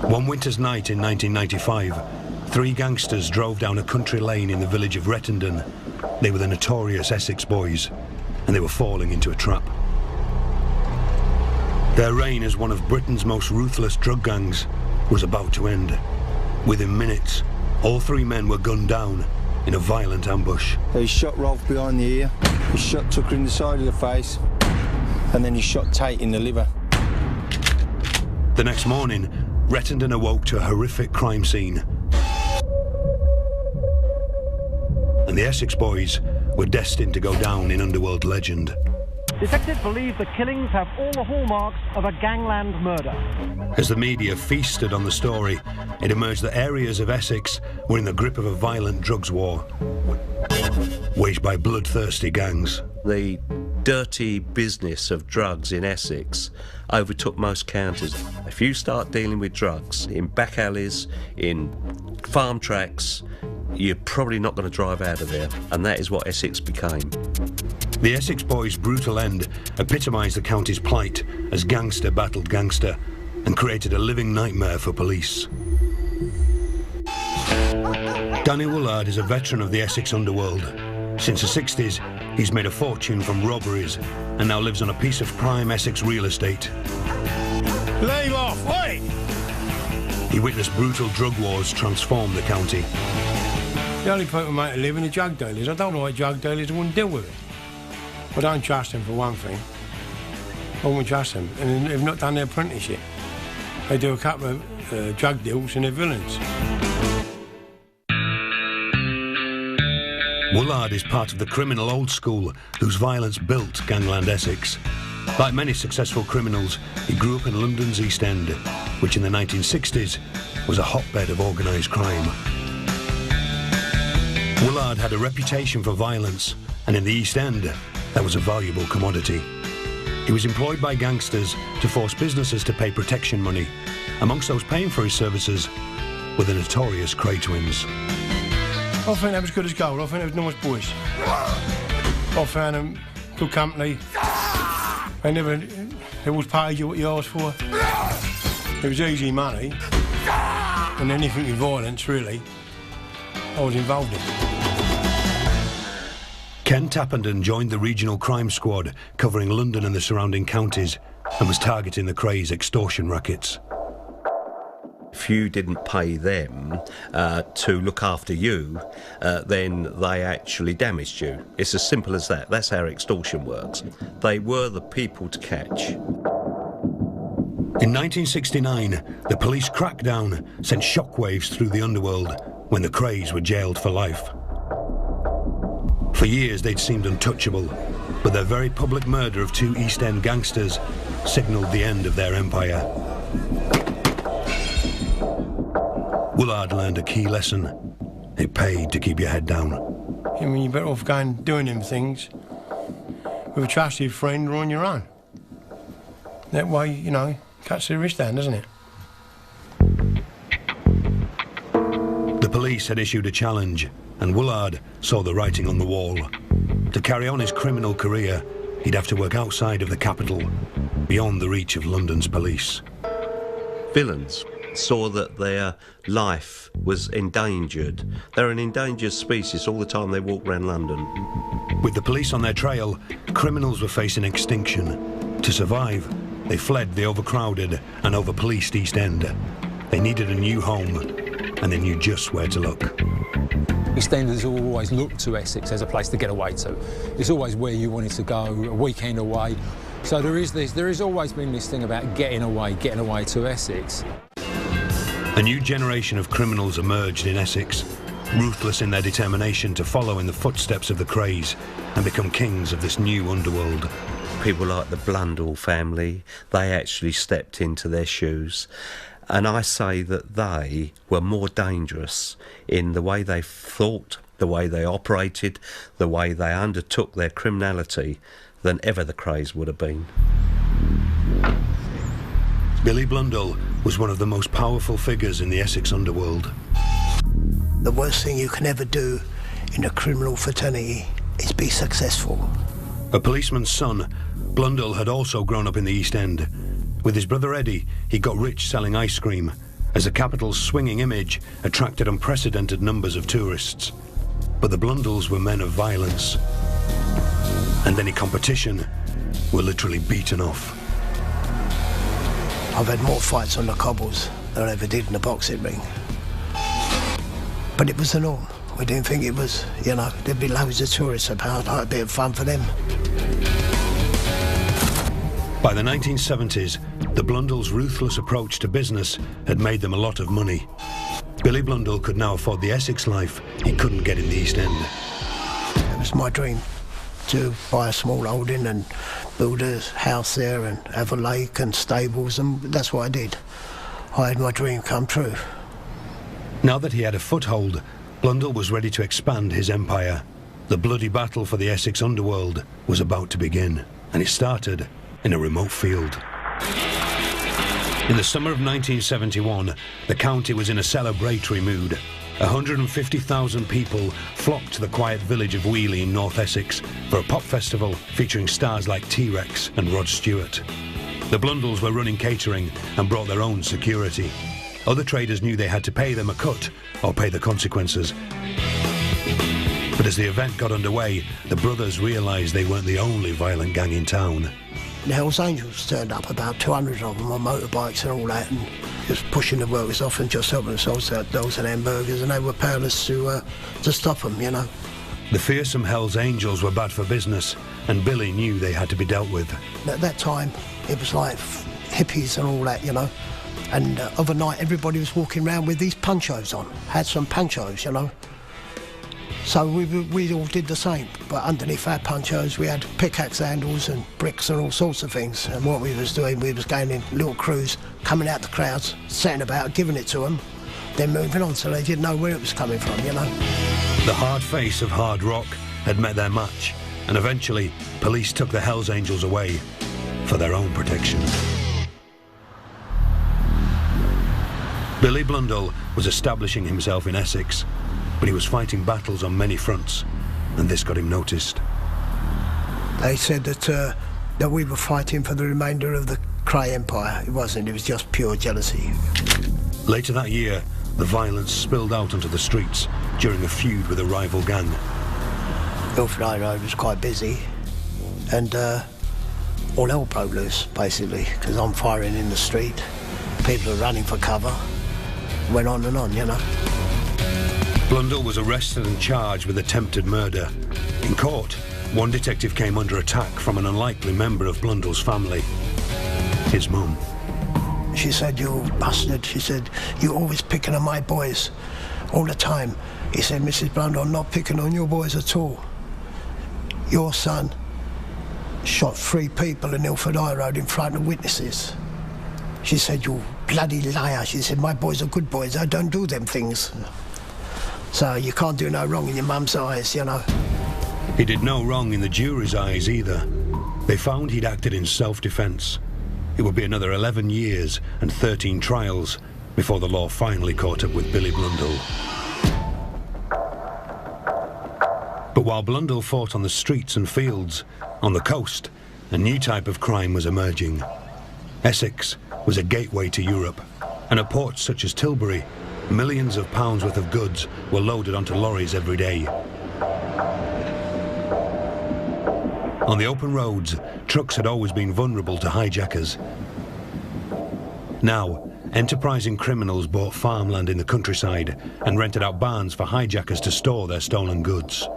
One winter's night in 1995, 3 gangsters drove down a country lane in the village of Rettendon. They were the notorious Essex boys, and they were falling into a trap. Their reign as one of Britain's most ruthless drug gangs was about to end. Within minutes, all 3 men were gunned down in a violent ambush. He shot Rolfe behind the ear, he shot Tucker in the side of the face, and then he shot Tate in the liver. The next morning, Rettendon awoke to a horrific crime scene. And the Essex boys were destined to go down in underworld legend. Detectives believe the killings have all the hallmarks of a gangland murder. As the media feasted on the story, it emerged that areas of Essex were in the grip of a violent drugs war, waged by bloodthirsty gangs. The dirty business of drugs in Essex overtook most counties. If you start dealing with drugs in back alleys, in farm tracks, you're probably not going to drive out of there, and that is what Essex became. The Essex boys' brutal end epitomised the county's plight as gangster battled gangster and created a living nightmare for police. Danny Woolard is a veteran of the Essex underworld. Since the 60s, he's made a fortune from robberies and now lives on a piece of prime Essex real estate. Leave off, wait! He witnessed brutal drug wars transform the county. The only people who make a living are drug dealers. I don't know why drug dealers wouldn't deal with it. I don't trust them for one thing. I wouldn't trust them. And they've not done their apprenticeship. They do a couple of drug deals and they're villains. Woolard is part of the criminal old school whose violence built gangland Essex. Like many successful criminals, he grew up in London's East End, which in the 1960s was a hotbed of organised crime. Woolard had a reputation for violence, and in the East End, that was a valuable commodity. He was employed by gangsters to force businesses to pay protection money. Amongst those paying for his services were the notorious Craig twins. I think that was good as gold. I think they was nice boys. I found them good company. They always paid you what you asked for. It was easy money, and anything with violence, really, I was involved in. Ken Tappenden joined the regional crime squad covering London and the surrounding counties and was targeting the Craigs' extortion rackets. If you didn't pay them to look after you, then they actually damaged you. It's as simple as that. That's how extortion works. They were the people to catch. In 1969, the police crackdown sent shockwaves through the underworld when the Craigs were jailed for life. For years they'd seemed untouchable, but their very public murder of 2 East End gangsters signalled the end of their empire. Woolard learned a key lesson. It paid to keep your head down. I mean, you're better off going doing them things with a trusted friend or on your own. That way, you know, cuts the risk down, doesn't it? The police had issued a challenge, and Woolard saw the writing on the wall. To carry on his criminal career, he'd have to work outside of the capital, beyond the reach of London's police. Villains saw that their life was endangered. They're an endangered species all the time they walk around London. With the police on their trail, criminals were facing extinction. To survive, they fled the overcrowded and over-policed East End. They needed a new home, and they knew just where to look. EastEnders always look to Essex as a place to get away to. It's always where you wanted to go, a weekend away. So there has always been this thing about getting away to Essex. A new generation of criminals emerged in Essex, ruthless in their determination to follow in the footsteps of the Craigs and become kings of this new underworld. People like the Blundell family, they actually stepped into their shoes. And I say that they were more dangerous in the way they thought, the way they operated, the way they undertook their criminality than ever the Craigs would have been. Billy Blundell was one of the most powerful figures in the Essex underworld. The worst thing you can ever do in a criminal fraternity is be successful. A policeman's son, Blundell had also grown up in the East End. With his brother Eddie, he got rich selling ice cream as the capital's swinging image attracted unprecedented numbers of tourists. But the Blundells were men of violence, and any competition were literally beaten off. I've had more fights on the cobbles than I ever did in the boxing ring. But it was the norm. We didn't think it was, you know, there'd be loads of tourists about, like a bit of fun for them. By the 1970s, the Blundell's ruthless approach to business had made them a lot of money. Billy Blundell could now afford the Essex life he couldn't get in the East End. It was my dream to buy a small holding and build a house there and have a lake and stables, and that's what I did. I had my dream come true. Now that he had a foothold, Blundell was ready to expand his empire. The bloody battle for the Essex underworld was about to begin, and it started in a remote field. In the summer of 1971, the county was in a celebratory mood. 150,000 people flocked to the quiet village of Wheely in North Essex for a pop festival featuring stars like T-Rex and Rod Stewart. The Blundells were running catering and brought their own security. Other traders knew they had to pay them a cut or pay the consequences. But as the event got underway, the brothers realised they weren't the only violent gang in town. The Hells Angels turned up, about 200 of them on motorbikes and all that, and just pushing the workers off and just helping themselves out dogs and hamburgers, and they were powerless to stop them, you know. The fearsome Hells Angels were bad for business, and Billy knew they had to be dealt with. At that time, it was like hippies and all that, you know, and overnight everybody was walking around with these ponchos on, had some ponchos, you know. So we all did the same, but underneath our ponchos we had pickaxe handles and bricks and all sorts of things. And what we was doing, we was going in little crews, coming out the crowds, sitting about, giving it to them, then moving on, so they didn't know where it was coming from, you know. The hard face of hard rock had met their match, and eventually police took the Hells Angels away for their own protection. Billy Blundell was establishing himself in Essex, but he was fighting battles on many fronts, and this got him noticed. They said that we were fighting for the remainder of the Cray Empire. It wasn't, it was just pure jealousy. Later that year, the violence spilled out onto the streets during a feud with a rival gang. Ilford High Road was quite busy, and all hell broke loose, basically, because I'm firing in the street, people are running for cover, went on and on, you know. Blundell was arrested and charged with attempted murder. In court, one detective came under attack from an unlikely member of Blundell's family, his mum. She said, "You bastard," she said, "you're always picking on my boys, all the time." He said, "Mrs. Blundell, I'm not picking on your boys at all. Your son shot 3 people in Ilford High Road in front of witnesses." She said, "You bloody liar." She said, "My boys are good boys, I don't do them things. So you can't do no wrong in your mum's eyes, you know." He did no wrong in the jury's eyes either. They found he'd acted in self-defence. It would be another 11 years and 13 trials before the law finally caught up with Billy Blundell. But while Blundell fought on the streets and fields, on the coast, a new type of crime was emerging. Essex was a gateway to Europe, and at ports such as Tilbury, millions of pounds worth of goods were loaded onto lorries every day. On the open roads, trucks had always been vulnerable to hijackers. Now, enterprising criminals bought farmland in the countryside and rented out barns for hijackers to store their stolen goods.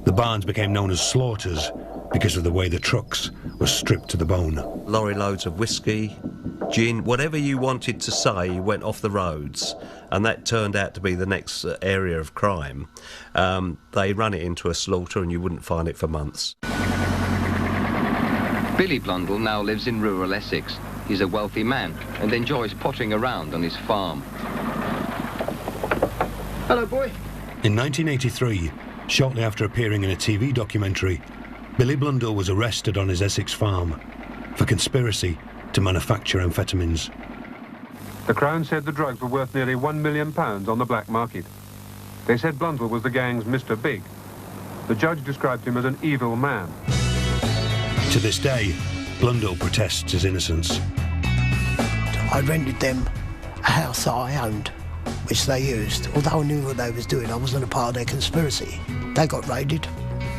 The barns became known as slaughters because of the way the trucks were stripped to the bone. Lorry loads of whiskey, gin, whatever you wanted to say went off the roads, and that turned out to be the next area of crime. They run it into a slaughter and you wouldn't find it for months. Billy Blundell now lives in rural Essex. He's a wealthy man and enjoys pottering around on his farm. Hello, boy. In 1983, shortly after appearing in a TV documentary, Billy Blundell was arrested on his Essex farm for conspiracy to manufacture amphetamines. The Crown said the drugs were worth nearly £1 million on the black market. They said Blundell was the gang's Mr. Big. The judge described him as an evil man. To this day, Blundell protests his innocence. I rented them a house that I owned, which they used. Although I knew what they was doing, I wasn't a part of their conspiracy. They got raided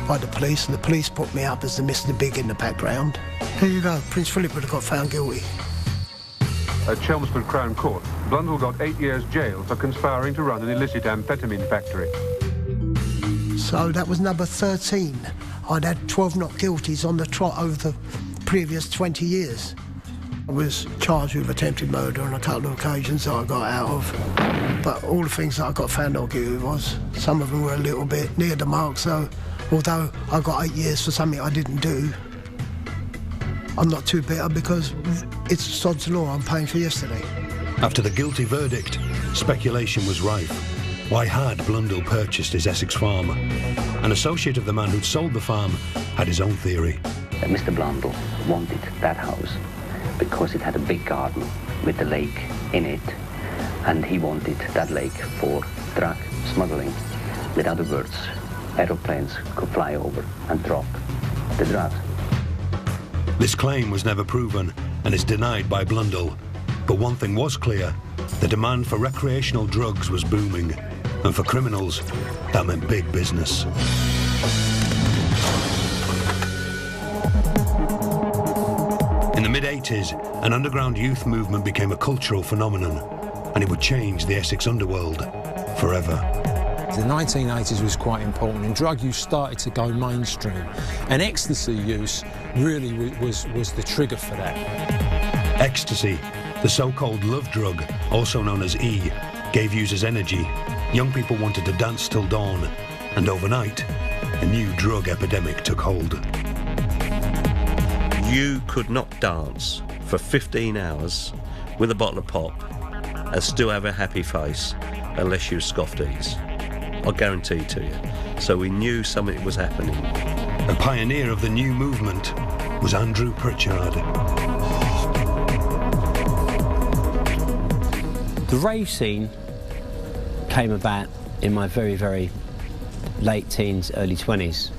by the police, and the police put me up as the Mr. Big in the background. Here you go, Prince Philip would have got found guilty. At Chelmsford Crown Court, Blundell got 8 years jail for conspiring to run an illicit amphetamine factory. So that was number 13. I'd had 12 not guilties on the trot over the previous 20 years. I was charged with attempted murder on a couple of occasions that I got out of. But all the things that I got found not guilty was, some of them were a little bit near the mark, so although I got 8 years for something I didn't do, I'm not too bitter because it's sod's law. I'm paying for yesterday. After the guilty verdict, speculation was rife. Why had Blundell purchased his Essex farm? An associate of the man who'd sold the farm had his own theory. Mr. Blundell wanted that house because it had a big garden with a lake in it, and he wanted that lake for drug smuggling. With other words, aeroplanes could fly over and drop the drugs. This claim was never proven and is denied by Blundell. But one thing was clear, the demand for recreational drugs was booming, and for criminals, that meant big business. In the mid-80s, an underground youth movement became a cultural phenomenon, and it would change the Essex underworld forever. The 1980s was quite important, and drug use started to go mainstream, and ecstasy use really was the trigger for that. Ecstasy, the so-called love drug, also known as E, gave users energy. Young people wanted to dance till dawn, and overnight, a new drug epidemic took hold. You could not dance for 15 hours with a bottle of pop and still have a happy face unless you scoffed these. I guarantee to you. So we knew something was happening. A pioneer of the new movement was Andrew Pritchard. The rave scene came about in my very, very late teens, early 20s.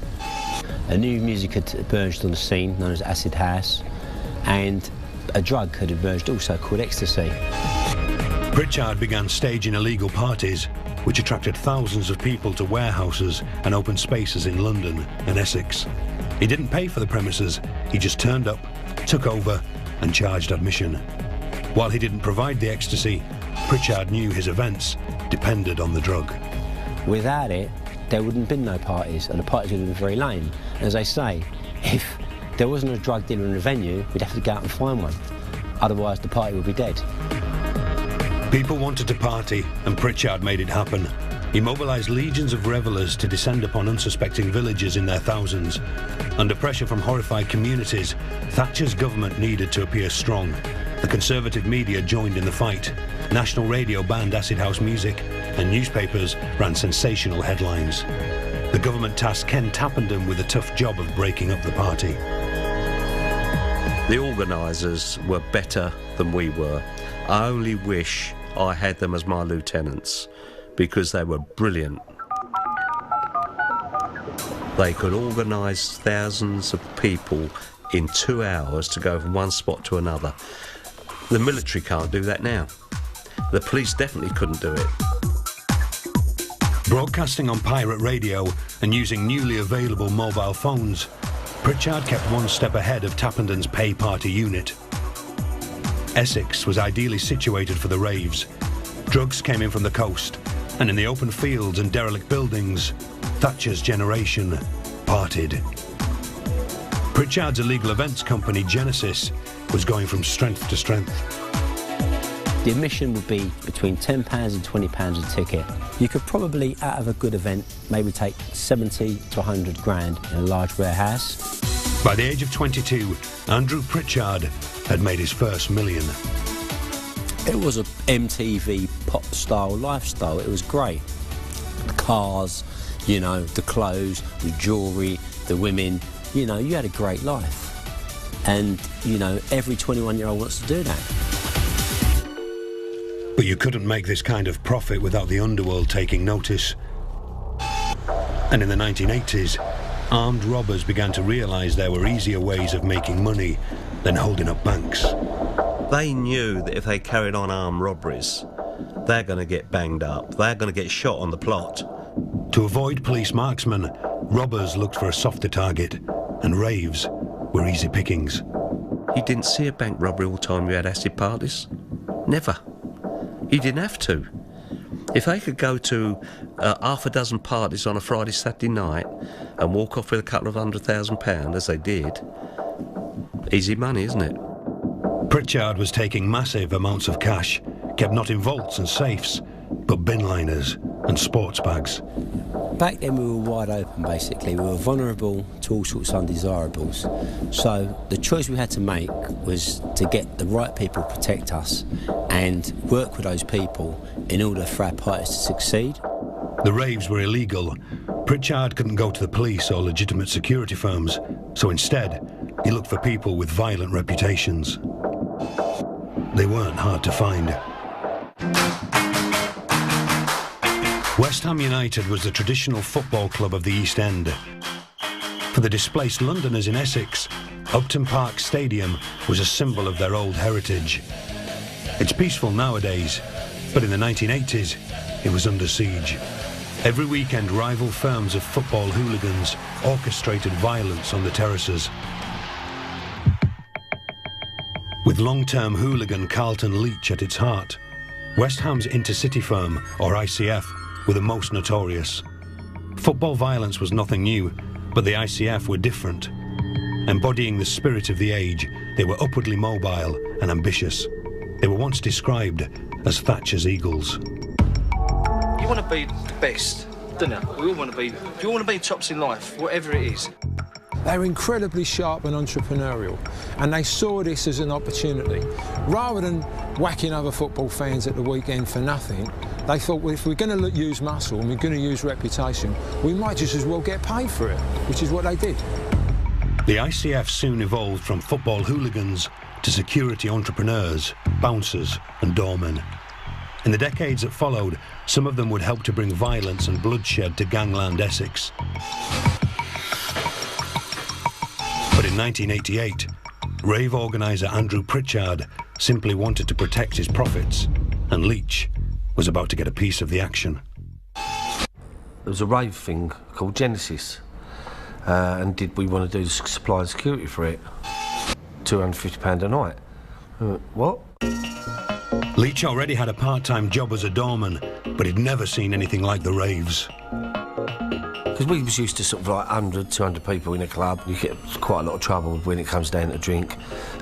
A new music had emerged on the scene known as acid house, and a drug had emerged also called ecstasy. Pritchard began staging illegal parties which attracted thousands of people to warehouses and open spaces in London and Essex. He didn't pay for the premises, he just turned up, took over and charged admission. While he didn't provide the ecstasy, Pritchard knew his events depended on the drug. Without it, there wouldn't have been no parties, and the parties would have been very lame. As I say, if there wasn't a drug dealer in the venue, we'd have to go out and find one. Otherwise, the party would be dead. People wanted to party, and Pritchard made it happen. He mobilised legions of revellers to descend upon unsuspecting villages in their thousands. Under pressure from horrified communities, Thatcher's government needed to appear strong. The conservative media joined in the fight. National radio banned acid house music, and newspapers ran sensational headlines. The government tasked Ken Tappenden with the tough job of breaking up the party. The organisers were better than we were. I only wish I had them as my lieutenants, because they were brilliant. They could organise thousands of people in 2 hours to go from one spot to another. The military can't do that now. The police definitely couldn't do it. Broadcasting on pirate radio and using newly available mobile phones, Pritchard kept one step ahead of Tappenden's pay party unit. Essex was ideally situated for the raves. Drugs came in from the coast, and in the open fields and derelict buildings, Thatcher's generation partied. Pritchard's illegal events company, Genesis, was going from strength to strength. The admission would be between £10 and £20 a ticket. You could probably, out of a good event, maybe take 70 to 100 grand in a large warehouse. By the age of 22, Andrew Pritchard had made his first million. It was a MTV pop-style lifestyle. It was great. The cars, you know, the clothes, the jewellery, the women, you know, you had a great life. And, you know, every 21-year-old wants to do that. But you couldn't make this kind of profit without the underworld taking notice. And in the 1980s, armed robbers began to realise there were easier ways of making money than holding up banks. They knew that if they carried on armed robberies, they're going to get banged up, they're going to get shot on the plot. To avoid police marksmen, robbers looked for a softer target, and raves were easy pickings. You didn't see a bank robbery all the time you had acid parties. Never. You didn't have to. If they could go to half a dozen parties on a Friday, Saturday night and walk off with a couple of £100,000, as they did, easy money, isn't it? Pritchard was taking massive amounts of cash, kept not in vaults and safes, but bin liners and sports bags. Back then we were wide open, basically. We were vulnerable to all sorts of undesirables. So the choice we had to make was to get the right people to protect us and work with those people in order for our parties to succeed. The raves were illegal. Pritchard couldn't go to the police or legitimate security firms, so instead he looked for people with violent reputations. They weren't hard to find. West Ham United was the traditional football club of the East End. For the displaced Londoners in Essex, Upton Park Stadium was a symbol of their old heritage. It's peaceful nowadays, but in the 1980s, it was under siege. Every weekend, rival firms of football hooligans orchestrated violence on the terraces. With long-term hooligan Carlton Leach at its heart, West Ham's intercity firm, or ICF, were the most notorious. Football violence was nothing new, but the ICF were different. Embodying the spirit of the age, they were upwardly mobile and ambitious. They were once described as Thatcher's eagles. You want to be the best, don't you? We all want to be. You want to be tops in life, whatever it is. They were incredibly sharp and entrepreneurial, and they saw this as an opportunity. Rather than whacking other football fans at the weekend for nothing, they thought, well, if we're going to use muscle and we're going to use reputation, we might just as well get paid for it, which is what they did. The ICF soon evolved from football hooligans to security entrepreneurs, bouncers and doormen. In the decades that followed, some of them would help to bring violence and bloodshed to gangland Essex. But in 1988, rave organiser Andrew Pritchard simply wanted to protect his profits, and Leach was about to get a piece of the action. There was a rave thing called Genesis, and did we want to do the supply and security for it? £250 a night. What? Leach already had a part-time job as a doorman, but he'd never seen anything like the raves. Because we was used to sort of like 100, 200 people in a club. You get quite a lot of trouble when it comes down to drink.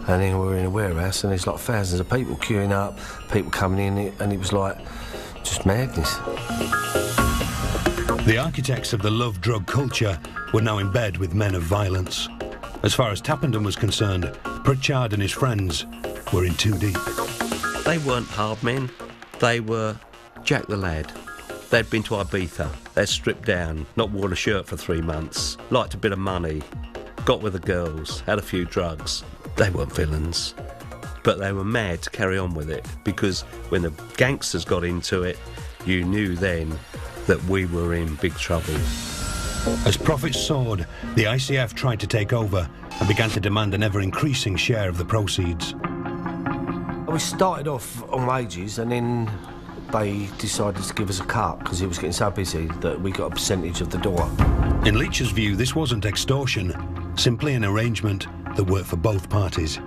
And then we're in a warehouse and there's like thousands of people queuing up, people coming in, and it was like just madness. The architects of the love drug culture were now in bed with men of violence. As far as Tappenden was concerned, Pritchard and his friends were in too deep. They weren't hard men. They were Jack the Lad. They'd been to Ibiza, they'd stripped down, not worn a shirt for 3 months, liked a bit of money, got with the girls, had a few drugs. They weren't villains, but they were mad to carry on with it, because when the gangsters got into it, you knew then that we were in big trouble. As profits soared, the ICF tried to take over and began to demand an ever-increasing share of the proceeds. We started off on wages, and then they decided to give us a cut because it was getting so busy that we got a percentage of the door. In Leach's view, this wasn't extortion, simply an arrangement that worked for both parties.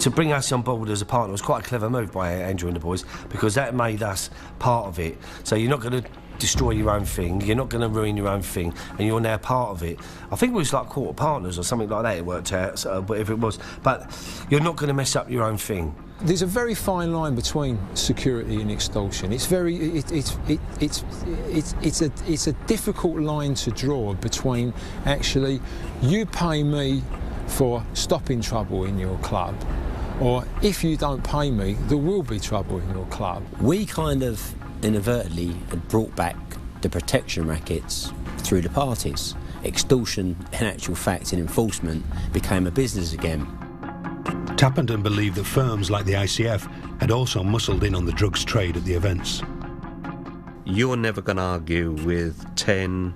To bring us on board as a partner was quite a clever move by Andrew and the boys, because that made us part of it. So you're not going to destroy your own thing, you're not going to ruin your own thing, and you're now part of it. I think it was like quarter partners or something like that it worked out, so whatever it was. But you're not going to mess up your own thing. There's a very fine line between security and extortion. It's a difficult line to draw between actually you pay me for stopping trouble in your club, or if you don't pay me, there will be trouble in your club. We kind of inadvertently had brought back the protection rackets through the parties. Extortion, in actual fact, in enforcement, became a business again. Tappenden believed that firms like the ICF had also muscled in on the drugs trade at the events. You're never going to argue with 10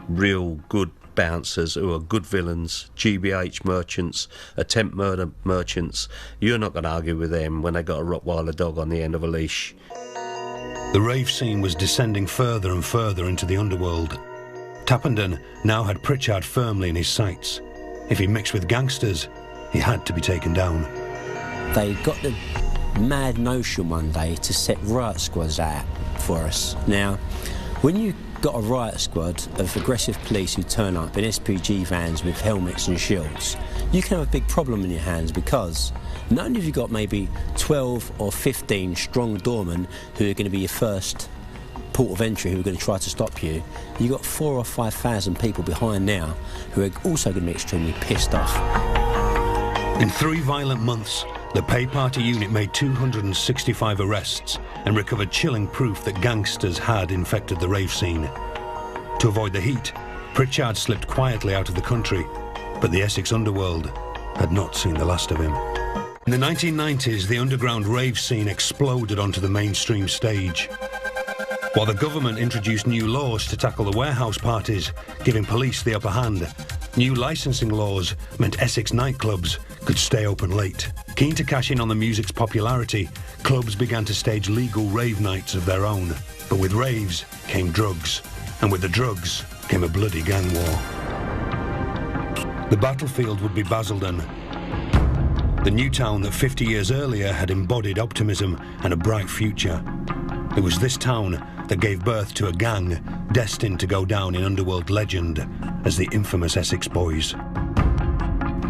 real good bouncers who are good villains, GBH merchants, attempt murder merchants. You're not going to argue with them when they got a Rottweiler dog on the end of a leash. The rave scene was descending further and further into the underworld. Tappenden now had Pritchard firmly in his sights. If he mixed with gangsters, he had to be taken down. They got the mad notion one day to set riot squads out for us. Now, when you got a riot squad of aggressive police who turn up in SPG vans with helmets and shields, you can have a big problem in your hands, because not only have you got maybe 12 or 15 strong doormen who are going to be your first port of entry, who are going to try to stop you, you've got 4,000 or 5,000 people behind now who are also going to be extremely pissed off. In 3 violent months, the Pay Party unit made 265 arrests and recovered chilling proof that gangsters had infected the rave scene. To avoid the heat, Pritchard slipped quietly out of the country, but the Essex underworld had not seen the last of him. In the 1990s, the underground rave scene exploded onto the mainstream stage. While the government introduced new laws to tackle the warehouse parties, giving police the upper hand, new licensing laws meant Essex nightclubs could stay open late. Keen to cash in on the music's popularity, clubs began to stage legal rave nights of their own. But with raves came drugs, and with the drugs came a bloody gang war. The battlefield would be Basildon, the new town that 50 years earlier had embodied optimism and a bright future. It was this town that gave birth to a gang destined to go down in underworld legend as the infamous Essex Boys.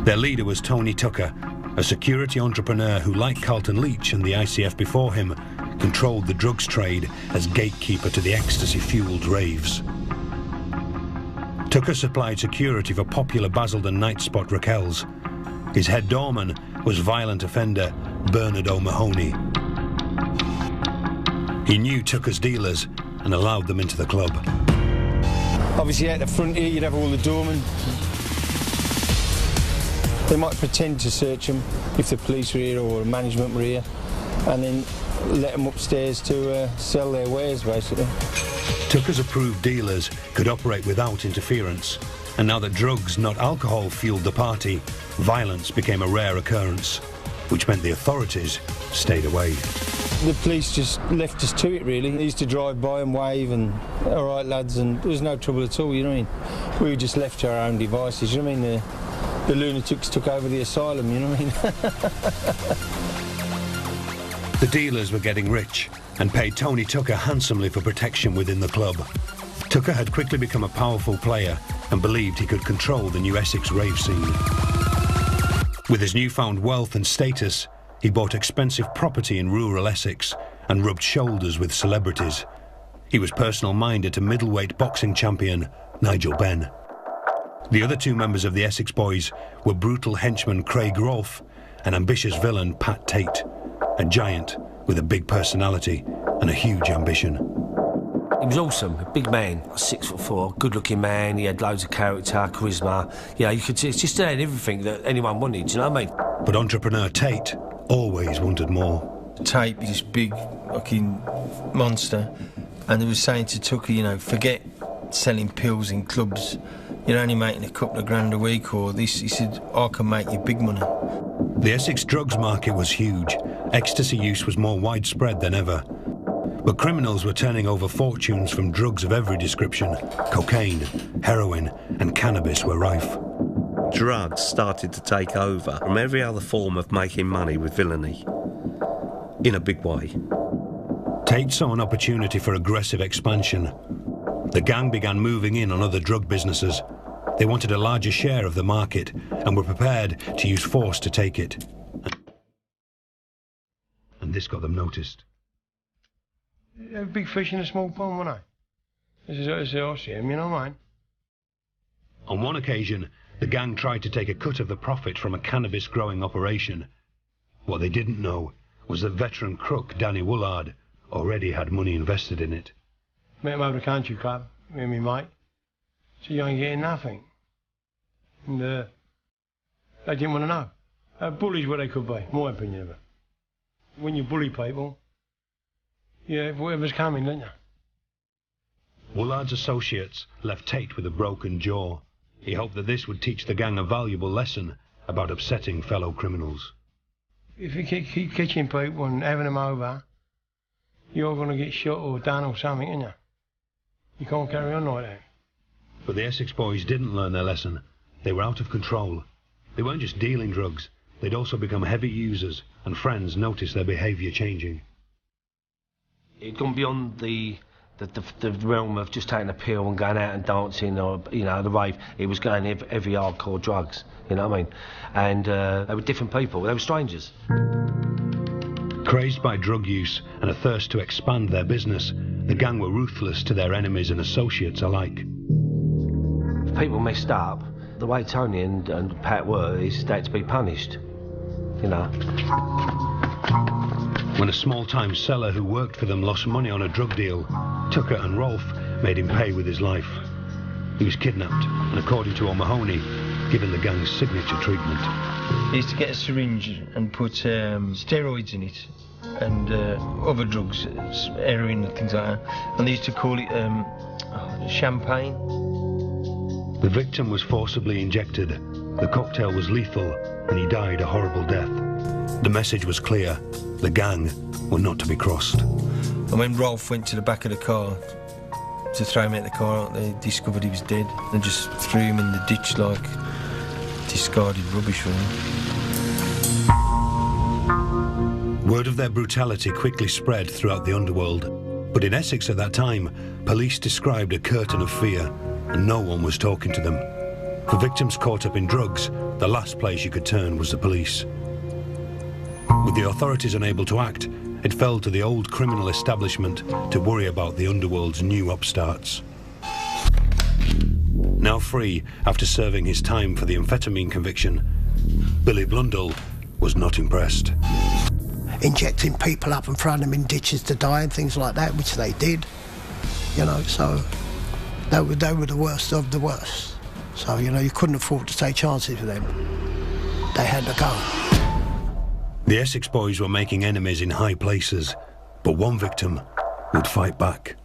Their leader was Tony Tucker, a security entrepreneur who, like Carlton Leach and the ICF before him, controlled the drugs trade as gatekeeper to the ecstasy-fueled raves. Tucker supplied security for popular Basildon night spot Raquel's. His head doorman was violent offender Bernard O'Mahony. He knew Tucker's dealers and allowed them into the club. Obviously at the front here you'd have all the doormen. They might pretend to search them if the police were here or management were here, and then let them upstairs to sell their wares, basically. Tucker's approved dealers could operate without interference, and now that drugs, not alcohol, fueled the party, violence became a rare occurrence, which meant the authorities stayed away. The police just left us to it, really. They used to drive by and wave and, all right, lads, and there was no trouble at all, you know what I mean? We were just left to our own devices, you know what I mean? The lunatics took over the asylum, you know what I mean? The dealers were getting rich and paid Tony Tucker handsomely for protection within the club. Tucker had quickly become a powerful player and believed he could control the new Essex rave scene. With his newfound wealth and status, he bought expensive property in rural Essex and rubbed shoulders with celebrities. He was personal minder to middleweight boxing champion Nigel Benn. The other 2 members of the Essex Boys were brutal henchman Craig Rolfe and ambitious villain Pat Tate, a giant with a big personality and a huge ambition. He was awesome, a big man, 6'4", good-looking man. He had loads of character, charisma. Yeah, you could just say everything that anyone wanted. Do you know what I mean? But entrepreneur Tate always wanted more. Tate was this big fucking monster, and they were saying to Tucker, you know, forget selling pills in clubs. You're only making a couple of grand a week or this. He said, I can make you big money. The Essex drugs market was huge. Ecstasy use was more widespread than ever. But criminals were turning over fortunes from drugs of every description. Cocaine, heroin and cannabis were rife. Drugs started to take over from every other form of making money with villainy, in a big way. Tate saw an opportunity for aggressive expansion. The gang began moving in on other drug businesses. They wanted a larger share of the market and were prepared to use force to take it. And this got them noticed. They're big fish in a small pond, weren't they? This is how I see them, you know what I mean? On one occasion, the gang tried to take a cut of the profit from a cannabis growing operation. What they didn't know was that veteran crook Danny Woolard already had money invested in it. Met him over the country club, me and my mate. So you ain't getting nothing. And they didn't want to know. Bullies what they could be, my opinion of it. When you bully people, yeah, whatever's coming, don't you? Woolard's associates left Tate with a broken jaw. He hoped that this would teach the gang a valuable lesson about upsetting fellow criminals. If you keep catching people and having them over, you're going to get shot or done or something, ain't you? You can't carry on like that. But the Essex boys didn't learn their lesson. They were out of control. They weren't just dealing drugs, they'd also become heavy users, and friends noticed their behaviour changing. It'd gone beyond the realm of just taking a pill and going out and dancing or, you know, the rave. It was going every hardcore drugs, you know what I mean? And they were different people, they were strangers. Crazed by drug use and a thirst to expand their business, the gang were ruthless to their enemies and associates alike. If people messed up, the way Tony and Pat were is they had to be punished, you know. When a small-time seller who worked for them lost money on a drug deal, Tucker and Rolfe made him pay with his life. He was kidnapped and, according to O'Mahony, given the gang's signature treatment. He used to get a syringe and put steroids in it and other drugs, heroin and things like that. And they used to call it champagne. The victim was forcibly injected. The cocktail was lethal and he died a horrible death. The message was clear. The gang were not to be crossed. And when Rolfe went to the back of the car to throw him out the car, they discovered he was dead and just threw him in the ditch like discarded rubbish, really. Word of their brutality quickly spread throughout the underworld. But in Essex at that time, police described a curtain of fear, and no one was talking to them. For victims caught up in drugs, the last place you could turn was the police. With the authorities unable to act, it fell to the old criminal establishment to worry about the underworld's new upstarts. Now free after serving his time for the amphetamine conviction, Billy Blundell was not impressed. Injecting people up and throwing them in ditches to die and things like that, which they did, you know, so they were the worst of the worst. So, you know, you couldn't afford to take chances with them. They had to go. The Essex boys were making enemies in high places, but one victim would fight back.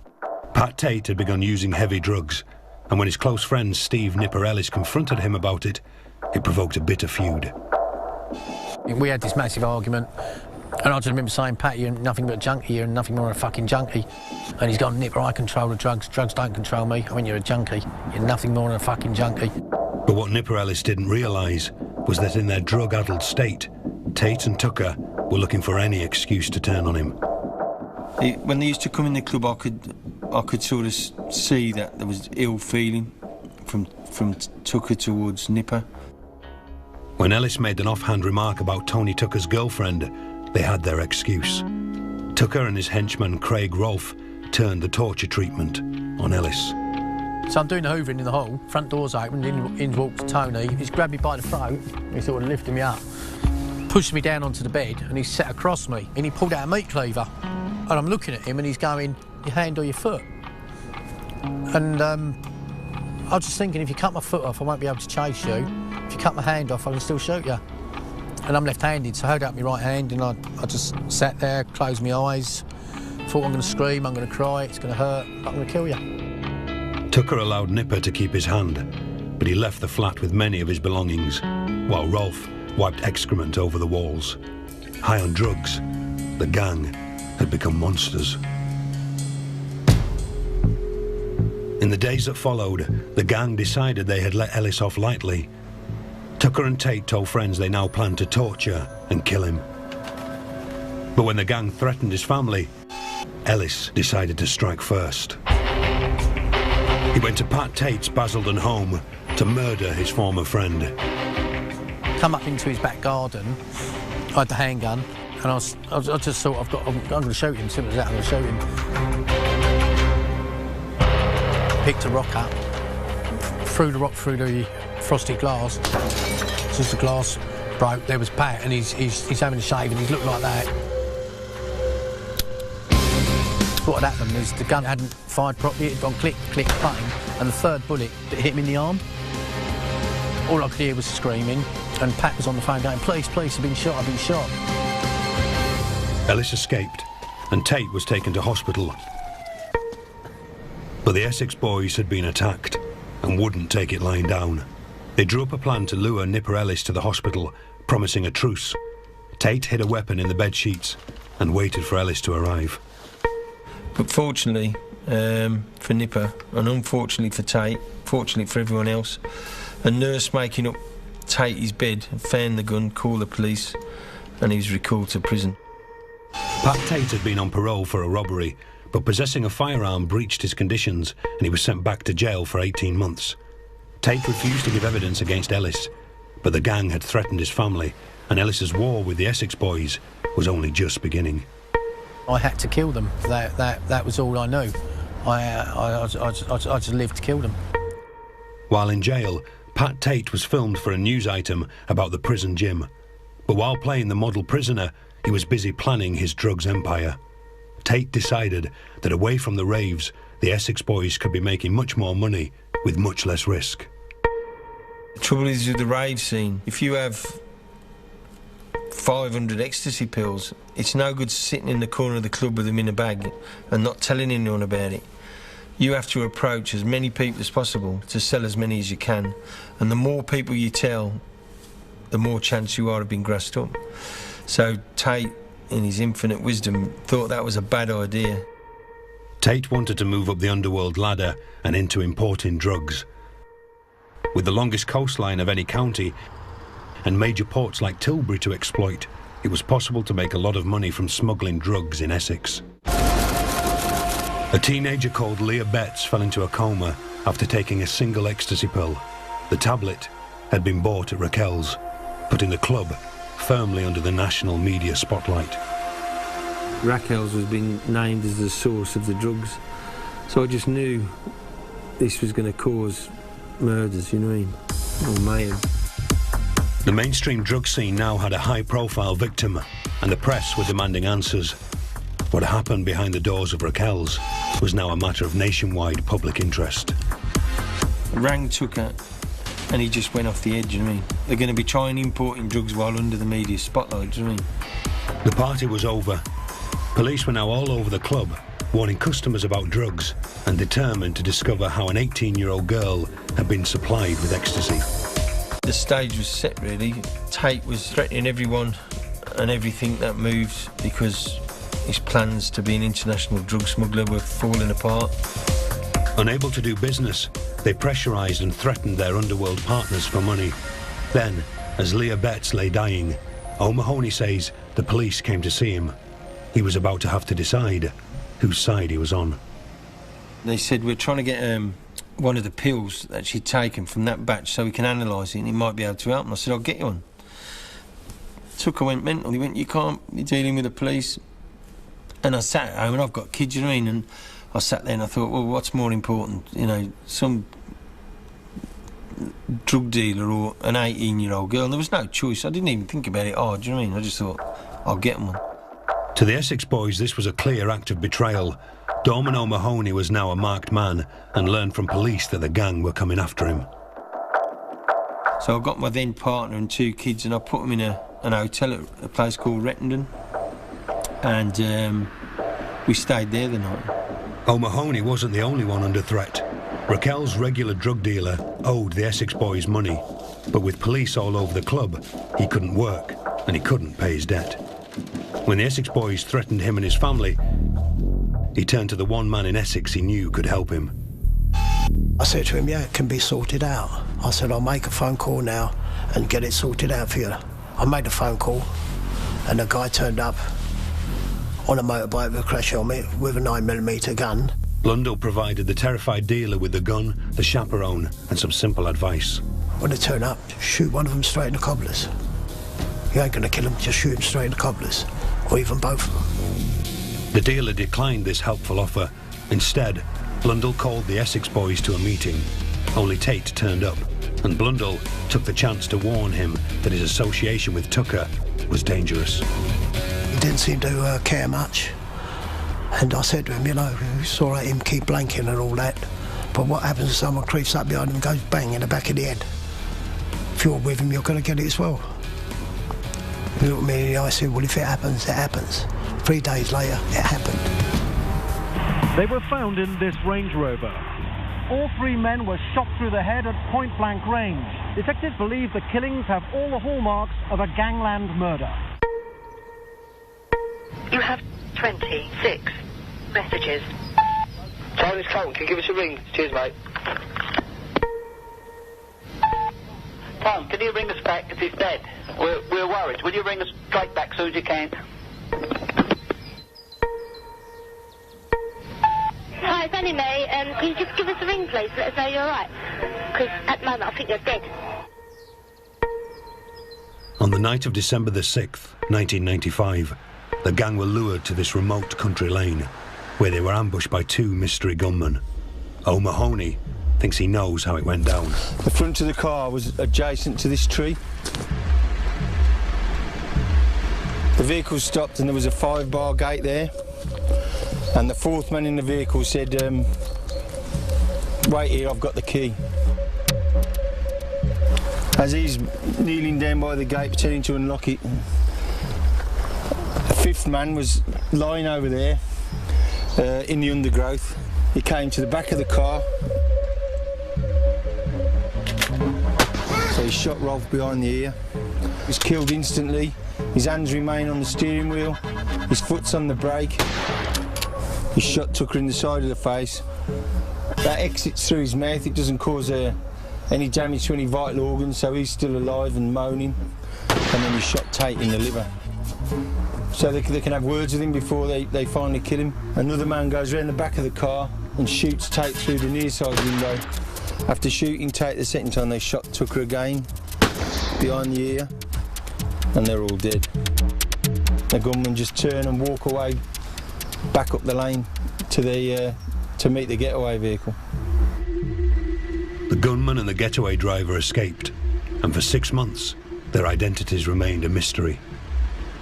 Pat Tate had begun using heavy drugs, and when his close friend Steve Nipper Ellis confronted him about it, it provoked a bitter feud. We had this massive argument, and I just remember saying, Pat, you're nothing but a junkie, you're nothing more than a fucking junkie. And he's gone, Nipper, I control the drugs, drugs don't control me. I mean, you're a junkie, you're nothing more than a fucking junkie. But what Nipper Ellis didn't realise was that in their drug-addled state, Tate and Tucker were looking for any excuse to turn on him. When they used to come in the club, I could sort of see that there was ill feeling from Tucker towards Nipper. When Ellis made an offhand remark about Tony Tucker's girlfriend, they had their excuse. Tucker and his henchman Craig Rolfe turned the torture treatment on Ellis. So I'm doing the hoovering in the hall, front door's open, in walks Tony, he's grabbed me by the throat, he's sort of lifted me up, pushed me down onto the bed, and he sat across me, and he pulled out a meat cleaver. And I'm looking at him, and he's going, your hand or your foot? And I was just thinking, if you cut my foot off, I won't be able to chase you. If you cut my hand off, I can still shoot you. And I'm left-handed, so I held out my right hand, and I just sat there, closed my eyes, thought I'm going to scream, I'm going to cry, it's going to hurt, I'm going to kill you. Tucker allowed Nipper to keep his hand, but he left the flat with many of his belongings, while Rolfe wiped excrement over the walls. High on drugs, the gang had become monsters. In the days that followed, the gang decided they had let Ellis off lightly. Tucker and Tate told friends they now planned to torture and kill him. But when the gang threatened his family, Ellis decided to strike first. He went to Pat Tate's Basildon home to murder his former friend. Come up into his back garden, I had the handgun, and I just thought, I'm going to shoot him, simple as that, I'm going to shoot him. Picked a rock up, threw the rock through the frosted glass. Since the glass broke, there was Pat, and he's having a shave, and he's looked like that. What had happened is the gun hadn't fired properly, it had gone click, click, bang, and the third bullet hit him in the arm. All I could hear was screaming, and Pat was on the phone going, please, please, I've been shot, I've been shot. Ellis escaped, and Tate was taken to hospital. But the Essex boys had been attacked. and wouldn't take it lying down. They drew up a plan to lure Nipper Ellis to the hospital, promising a truce. Tate hid a weapon in the bed sheets and waited for Ellis to arrive. But fortunately for Nipper, and unfortunately for Tate, fortunately for everyone else, a nurse making up Tate his bed found the gun, called the police, and he was recalled to prison. Pat Tate had been on parole for a robbery, but possessing a firearm breached his conditions and he was sent back to jail for 18 months. Tate refused to give evidence against Ellis, but the gang had threatened his family, and Ellis's war with the Essex boys was only just beginning. I had to kill them. That was all I knew. I just lived to kill them. While in jail, Pat Tate was filmed for a news item about the prison gym. But while playing the model prisoner, he was busy planning his drugs empire. Tate decided that away from the raves, the Essex boys could be making much more money with much less risk. The trouble is with the rave scene, if you have 500 ecstasy pills, it's no good sitting in the corner of the club with them in a bag and not telling anyone about it. You have to approach as many people as possible to sell as many as you can, and the more people you tell, the more chance you are of being grassed up. So Tate, in his infinite wisdom, thought that was a bad idea. Tate wanted to move up the underworld ladder and into importing drugs. With the longest coastline of any county and major ports like Tilbury to exploit, it was possible to make a lot of money from smuggling drugs in Essex. A teenager called Leah Betts fell into a coma after taking a single ecstasy pill. The tablet had been bought at Raquel's, putting the club firmly under the national media spotlight. Raquel's was being named as the source of the drugs, so I just knew this was going to cause murders, you know what I mean, or mayhem. The mainstream drug scene now had a high-profile victim, and the press were demanding answers. What happened behind the doors of Raquel's was now a matter of nationwide public interest. Rang took it, and he just went off the edge, you know what I mean? They're going to be trying importing drugs while under the media spotlight, you know what I mean? The party was over. Police were now all over the club, warning customers about drugs and determined to discover how an 18-year-old girl had been supplied with ecstasy. The stage was set, really. Tate was threatening everyone and everything that moved because his plans to be an international drug smuggler were falling apart. Unable to do business, they pressurised and threatened their underworld partners for money. Then, as Leah Betts lay dying, O'Mahony says the police came to see him. He was about to have to decide whose side he was on. They said, we're trying to get one of the pills that she'd taken from that batch so we can analyse it and he might be able to help. And I said, I'll get you one. Tucker went mental. He went, you can't be dealing with the police. And I sat at home, and I've got kids, you know what I mean? And I sat there and I thought, well, what's more important? You know, some drug dealer or an 18-year-old girl? And there was no choice. I didn't even think about it hard, do you know what I mean? I just thought, I'll get them one. To the Essex boys, this was a clear act of betrayal. Dorman O'Mahony was now a marked man and learned from police that the gang were coming after him. So I got my then partner and 2 kids and I put them in an hotel at a place called Rettendon. And we stayed there the night. O'Mahony wasn't the only one under threat. Raquel's regular drug dealer owed the Essex boys money, but with police all over the club, he couldn't work and he couldn't pay his debt. When the Essex boys threatened him and his family, he turned to the one man in Essex he knew could help him. I said to him, yeah, it can be sorted out. I said, I'll make a phone call now and get it sorted out for you. I made a phone call and a guy turned up on a motorbike with a crash helmet with a 9mm gun. Blundell provided the terrified dealer with the gun, the chaperone and some simple advice. When they turn up, shoot one of them straight in the cobblers. You ain't going to kill them, just shoot them straight in the cobblers, or even both of them. The dealer declined this helpful offer. Instead, Blundell called the Essex boys to a meeting. Only Tate turned up, and Blundell took the chance to warn him that his association with Tucker was dangerous. He didn't seem to care much. And I said to him, you know, it's all right him keep blanking and all that, but what happens if someone creeps up behind him and goes bang in the back of the head? If you're with him, you're going to get it as well. He looked at me and I said, well, if it happens, it happens. 3 days later, it happened. They were found in this Range Rover. All three men were shot through the head at point-blank range. Detectives believe the killings have all the hallmarks of a gangland murder. You have 26 messages. Charlie's Colton, can you give us a ring? Cheers, mate. Tom, can you ring us back if he's dead? We're worried. Will you ring us straight back as soon as you can? Hi, it's only me. Can you just give us a ring, please? Let us know you're alright. Because at the moment I think you're dead. On the night of December the 6th, 1995, the gang were lured to this remote country lane, where they were ambushed by two mystery gunmen. O'Mahony thinks he knows how it went down. The front of the car was adjacent to this tree. The vehicle stopped and there was a 5-bar gate there. And the fourth man in the vehicle said, wait here, I've got the key. As he's kneeling down by the gate pretending to unlock it, a fifth man was lying over there in the undergrowth. He came to the back of the car. So he shot Rolfe behind the ear. He was killed instantly. His hands remain on the steering wheel. His foot's on the brake. His shot took her in the side of the face. That exits through his mouth. It doesn't cause any damage to any vital organs, so he's still alive and moaning. And then he shot Tate in the liver. So they can have words with him before they finally kill him. Another man goes around the back of the car and shoots Tate through the near side window. After shooting Tate the second time, they shot Tucker again, behind the ear, and they're all dead. The gunmen just turn and walk away, back up the lane to meet the getaway vehicle. The gunman and the getaway driver escaped, and for 6 months, their identities remained a mystery.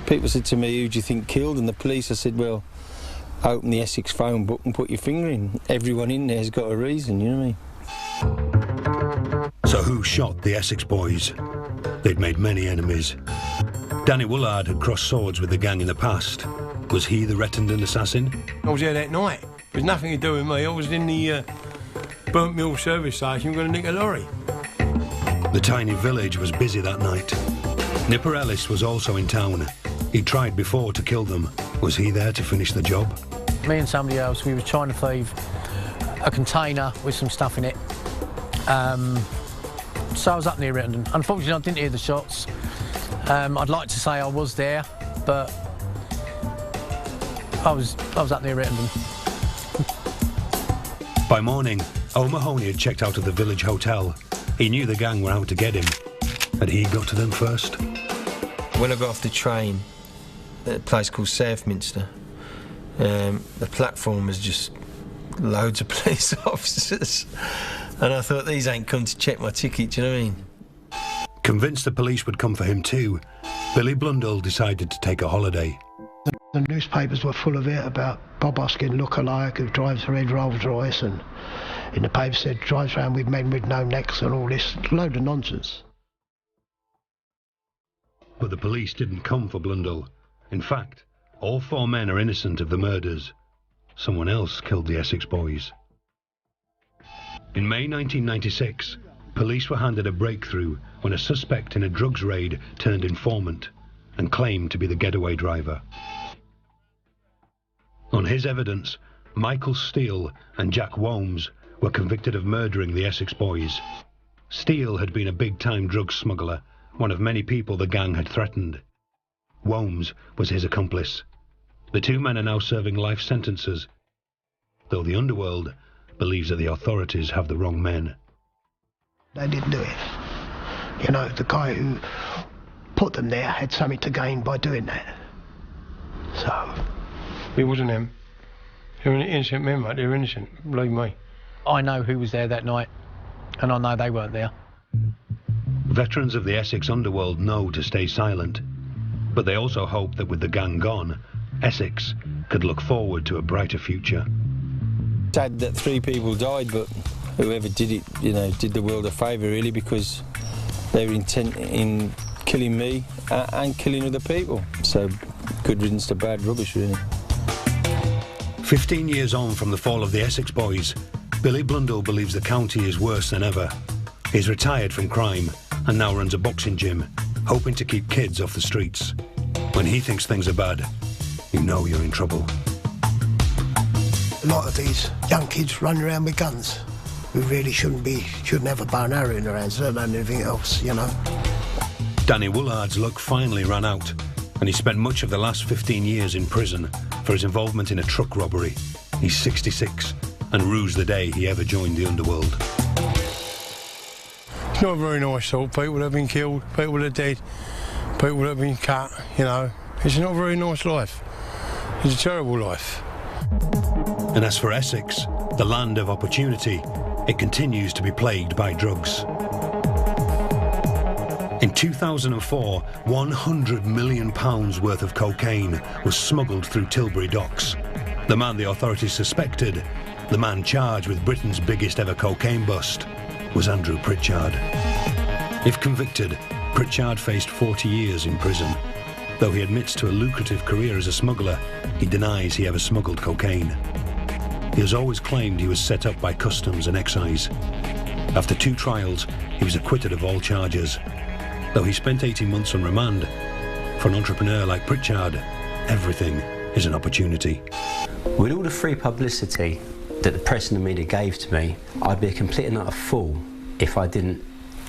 People said to me, who do you think killed? And the police, I said, well, open the Essex phone book and put your finger in. Everyone in there's got a reason, you know what I mean? So who shot the Essex boys? They'd made many enemies. Danny Woolard had crossed swords with the gang in the past. Was he the Rettendon assassin? I was there that night. It was nothing to do with me. I was in the Burnt Mill service station going to nick a lorry. The tiny village was busy that night. Nipper Ellis was also in town. He'd tried before to kill them. Was he there to finish the job? Me and somebody else, we were trying to thieve a container with some stuff in it. So I was up near Rettendon. Unfortunately, I didn't hear the shots. I'd like to say I was there, but I was up near Rettendon. By morning, O'Mahony had checked out of the village hotel. He knew the gang were out to get him. Had he got to them first? When I got off the train at a place called Southminster, the platform was just loads of police officers. And I thought, these ain't come to check my ticket, do you know what I mean? Convinced the police would come for him too, Billy Blundell decided to take a holiday. The newspapers were full of it about Bob Hoskin look-alike who drives a red Rolls Royce, and in the paper said drives around with men with no necks and all this load of nonsense. But the police didn't come for Blundell. In fact, all 4 men are innocent of the murders. Someone else killed the Essex boys. In May 1996, police were handed a breakthrough when a suspect in a drugs raid turned informant and claimed to be the getaway driver. On his evidence, Michael Steele and Jack Whomes were convicted of murdering the Essex boys. Steele had been a big-time drug smuggler, one of many people the gang had threatened. Whomes was his accomplice. The 2 men are now serving life sentences, though the underworld believes that the authorities have the wrong men. They didn't do it. You know, the guy who put them there had something to gain by doing that. So... It wasn't them. They're innocent men, mate. They're innocent, believe me. I know who was there that night, and I know they weren't there. Veterans of the Essex underworld know to stay silent, but they also hope that with the gang gone, Essex could look forward to a brighter future. Sad that 3 people died, but whoever did it, you know, did the world a favour really, because they were intent in killing me and killing other people. So good riddance to bad rubbish, really. 15 years on from the fall of the Essex boys, Billy Blundell believes the county is worse than ever. He's retired from crime and now runs a boxing gym, hoping to keep kids off the streets. When he thinks things are bad, you know you're in trouble. A lot of these young kids running around with guns. We really shouldn't have a bow and arrow in their hands, let alone anything else, you know. Danny Woolard's luck finally ran out, and he spent much of the last 15 years in prison for his involvement in a truck robbery. He's 66 and rues the day he ever joined the underworld. It's not a very nice thought. People have been killed, people are dead, people have been cut, you know. It's not a very nice life. It's a terrible life. And as for Essex, the land of opportunity, it continues to be plagued by drugs. In 2004, £100 million worth of cocaine was smuggled through Tilbury docks. The man the authorities suspected, the man charged with Britain's biggest ever cocaine bust, was Andrew Pritchard. If convicted, Pritchard faced 40 years in prison. Though he admits to a lucrative career as a smuggler, he denies he ever smuggled cocaine. He has always claimed he was set up by customs and excise. After 2 trials, he was acquitted of all charges. Though he spent 18 months on remand, for an entrepreneur like Pritchard, everything is an opportunity. With all the free publicity that the press and the media gave to me, I'd be a complete and utter fool if I didn't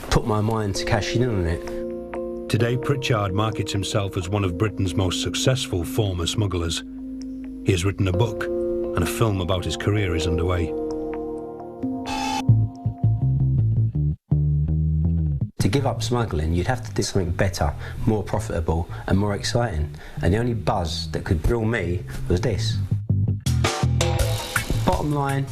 put my mind to cashing in on it. Today, Pritchard markets himself as one of Britain's most successful former smugglers. He has written a book, and a film about his career is underway. To give up smuggling, you'd have to do something better, more profitable and more exciting. And the only buzz that could thrill me was this. Bottom line,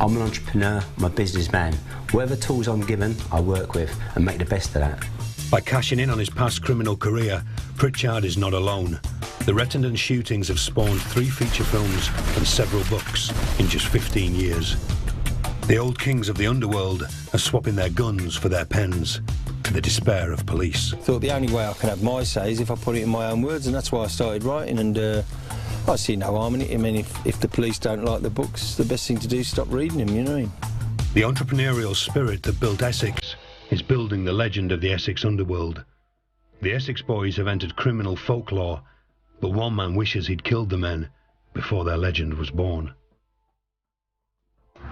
I'm an entrepreneur, I'm a businessman. Whatever tools I'm given, I work with and make the best of that. By cashing in on his past criminal career, Pritchard is not alone. The Rettendon shootings have spawned 3 feature films and several books in just 15 years. The old kings of the underworld are swapping their guns for their pens, to the despair of police. Thought the only way I can have my say is if I put it in my own words, and that's why I started writing, and I see no harm in it. I mean, if the police don't like the books, the best thing to do is stop reading them, you know what I mean? The entrepreneurial spirit that built Essex is building the legend of the Essex underworld. The Essex boys have entered criminal folklore, but one man wishes he'd killed the men before their legend was born.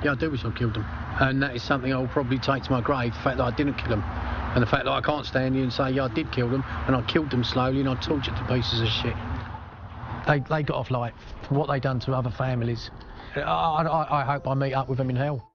Yeah, I do wish I killed them. And that is something I'll probably take to my grave, the fact that I didn't kill them. And the fact that I can't stand here and say, yeah, I did kill them, and I killed them slowly and I tortured to pieces of shit. They got off light for what they done to other families. I hope I meet up with them in hell.